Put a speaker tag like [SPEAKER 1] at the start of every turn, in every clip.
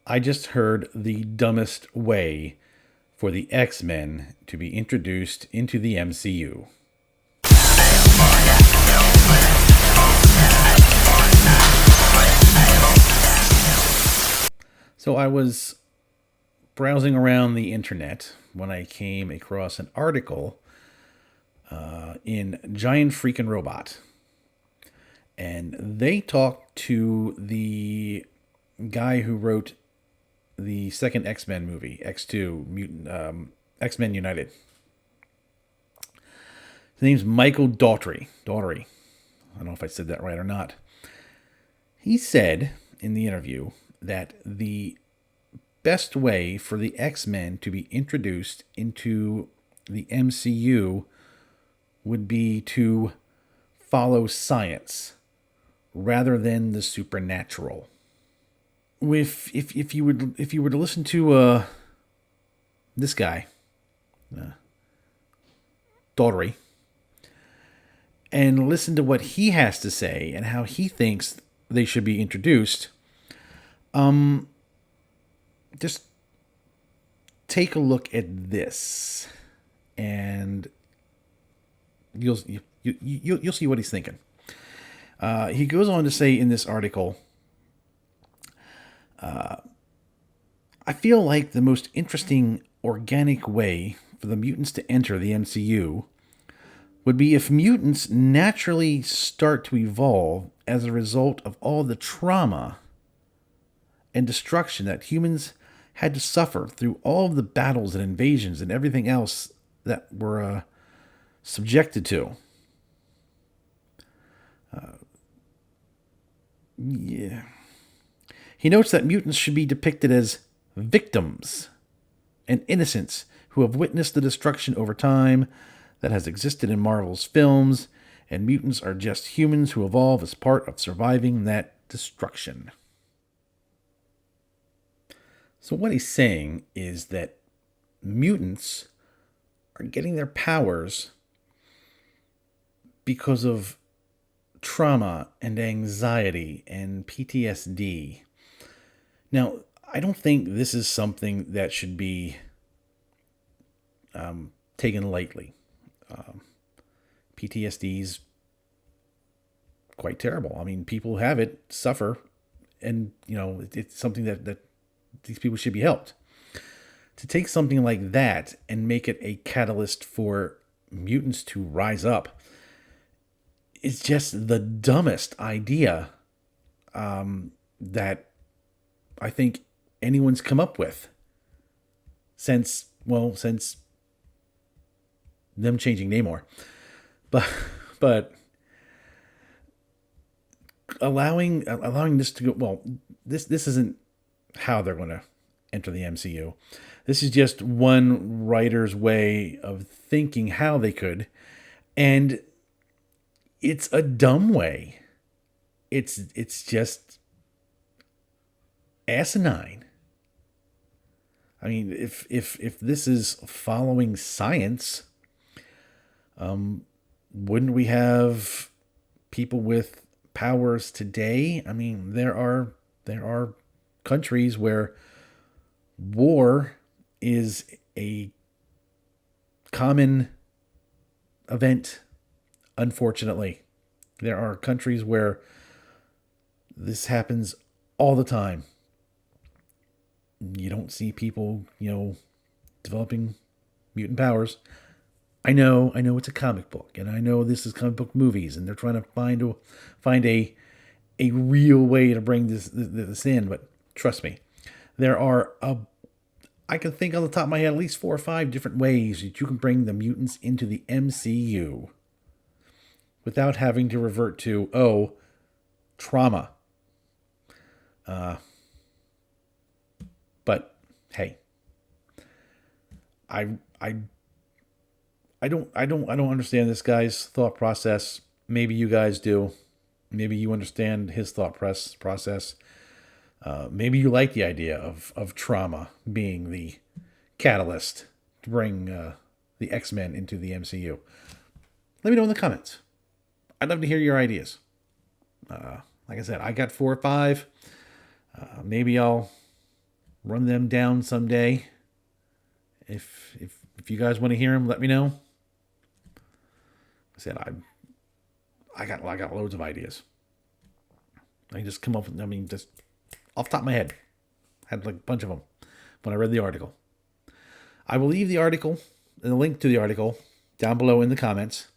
[SPEAKER 1] I just heard the dumbest way for the X-Men to be introduced into the MCU. So I was browsing around the internet when I came across an article in Giant Freaking Robot. And they talked to the guy who wrote the second X-Men movie, X2, X-Men United. His name's Michael Daughtry. Daughtry. I don't know if I said that right or not. He said in the interview that the best way for the X-Men to be introduced into the MCU would be to follow science rather than the supernatural. If you were to listen to this guy, Daughtry, and listen to what he has to say and how he thinks they should be introduced, just take a look at this, and you'll see what he's thinking. He goes on to say in this article, I feel like the most interesting organic way for the mutants to enter the MCU would be if mutants naturally start to evolve as a result of all the trauma and destruction that humans had to suffer through all of the battles and invasions and everything else that were subjected to. Yeah. He notes that mutants should be depicted as victims and innocents who have witnessed the destruction over time that has existed in Marvel's films, and mutants are just humans who evolve as part of surviving that destruction. So what he's saying is that mutants are getting their powers because of trauma and anxiety and PTSD. Now, I don't think this is something that should be taken lightly. PTSD is quite terrible. I mean, people have it, suffer, and it's something that these people should be helped. To take something like that and make it a catalyst for mutants to rise up is just the dumbest idea that I think anyone's come up with since them changing Namor. But allowing this to go, this isn't how they're going to enter the MCU. This is just one writer's way of thinking how they could, and it's a dumb way. It's just asinine. I mean, if this is following science, wouldn't we have people with powers today? I mean, there are countries where war is a common event. Unfortunately, there are countries where this happens all the time. You don't see people, developing mutant powers. I know it's a comic book, and I know this is comic book movies, and they're trying to find a real way to bring this in. But trust me, there are I can think on the top of my head at least 4 or 5 different ways that you can bring the mutants into the MCU without having to revert to trauma. But hey, I don't understand this guy's thought process. Maybe you guys do. Maybe you understand his thought process. Maybe you like the idea of trauma being the catalyst to bring the X-Men into the MCU. Let me know in the comments. I'd love to hear your ideas. Like I said, I got 4 or 5. Maybe I'll run them down someday. If you guys want to hear them, let me know. I said I got loads of ideas. I can just come up with, I mean, just off the top of my head. I had like a bunch of them when I read the article. I will leave the article and the link to the article down below in the comments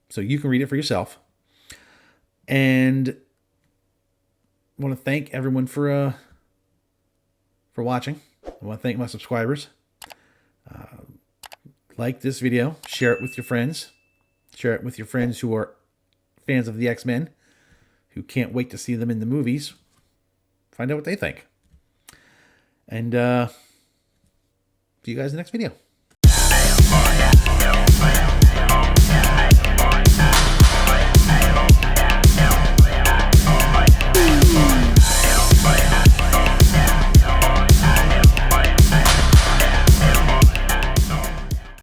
[SPEAKER 1] so you can read it for yourself. And I want to thank everyone for watching. I want to thank my subscribers. Like this video, share it with your friends. Share it with your friends who are fans of the X-Men, who can't wait to see them in the movies. Find out what they think. And see you guys in the next video.